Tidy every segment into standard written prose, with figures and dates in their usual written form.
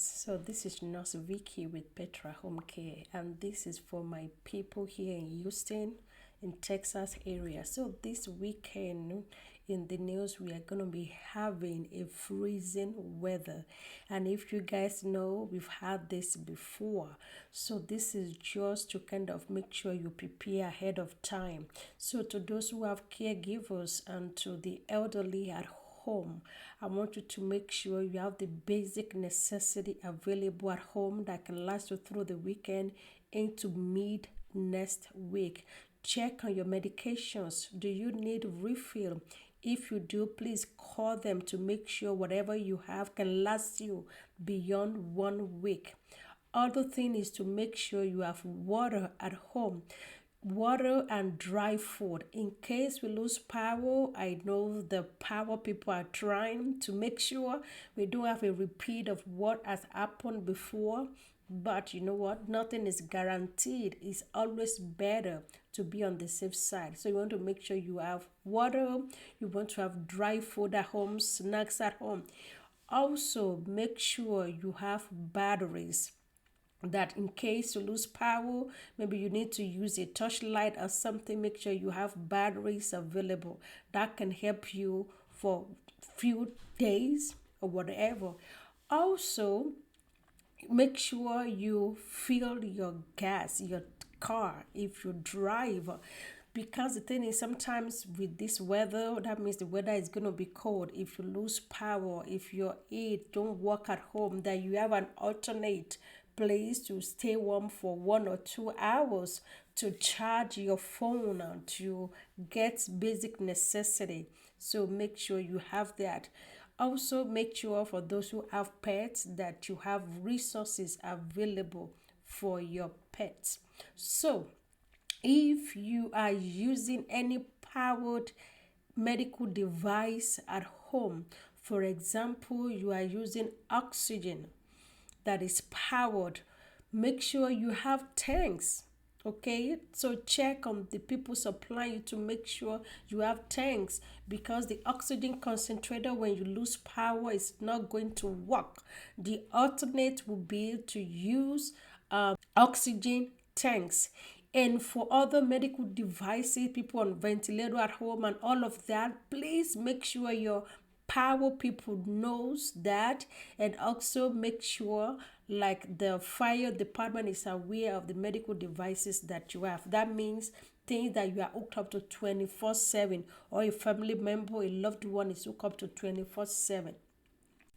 So this is Nurse Vicky with Petra Home Care, and this is for my people here in Houston, in Texas area. So this weekend in the news, we are going to be having a freezing weather, and if you guys know, we've had this before. So this is just to kind of make sure you prepare ahead of time. So to those who have caregivers and to the elderly at home, I want you to make sure you have the basic necessity available at home that can last you through the weekend into mid next week. Check on your medications. Do you need refill? If you do, please call them to make sure whatever you have can last you beyond 1 week. Other thing is to make sure you have water at home, water and dry food. In case we lose power, I know the power people are trying to make sure we don't have a repeat of what has happened before. But you know what? Nothing is guaranteed. It's always better to be on the safe side. So you want to make sure you have water, you want to have dry food at home, snacks at home. Also, make sure you have batteries that in case you lose power, maybe you need to use a torchlight or something. Make sure you have batteries available that can help you for few days or whatever. Also, make sure you fill your gas, your car if you drive, because the thing is sometimes with this weather, that means the weather is going to be cold. If you lose power, if your aid don't work at home, that you have an alternate place to stay warm for 1 or 2 hours, to charge your phone and to get basic necessity. So make sure you have that. Also, make sure for those who have pets that you have resources available for your pets. So, if you are using any powered medical device at home, for example, you are using oxygen that is powered, make sure you have tanks. Okay, so check on the people supplying you to make sure you have tanks, because the oxygen concentrator, when you lose power, is not going to work. The alternate will be to use oxygen tanks. And for other medical devices, people on ventilator at home and all of that, please make sure your power people knows that, and also make sure like the fire department is aware of the medical devices that you have. That means things that you are hooked up to 24/7, or a family member, a loved one is hooked up to 24/7.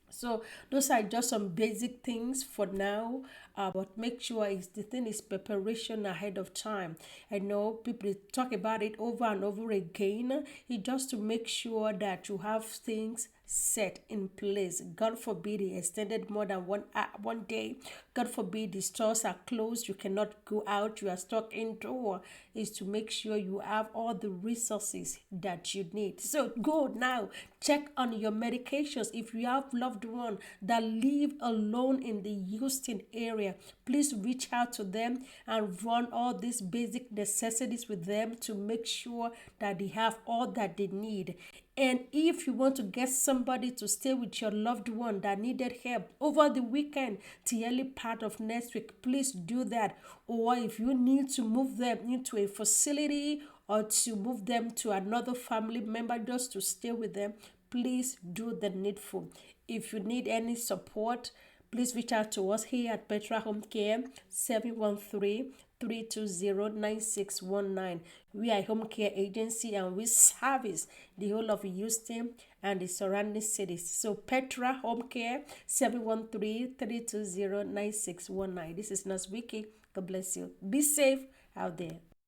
So those are just some basic things for now, but make sure the thing is preparation ahead of time. I know people talk about it over and over again. It's just to make sure that you have things set in place. God forbid it extended more than 1 day. God forbid the stores are closed, you cannot go out, you are stuck indoor. Is to make sure you have all the resources that you need. So go now, check on your medications. If you have loved one that live alone in the Houston area, please reach out to them and run all these basic necessities with them to make sure that they have all that they need. And if you want to get somebody to stay with your loved one that needed help over the weekend to early part of next week, please do that. Or if you need to move them into a facility, or to move them to another family member just to stay with them, please do the needful. If you need any support, please reach out to us here at Petra Home Care, 713-320-9619. We are a home care agency and we service the whole of Houston and the surrounding cities. So Petra Home Care, 713-320-9619. This is Nurse Vicky. God bless you. Be safe out there.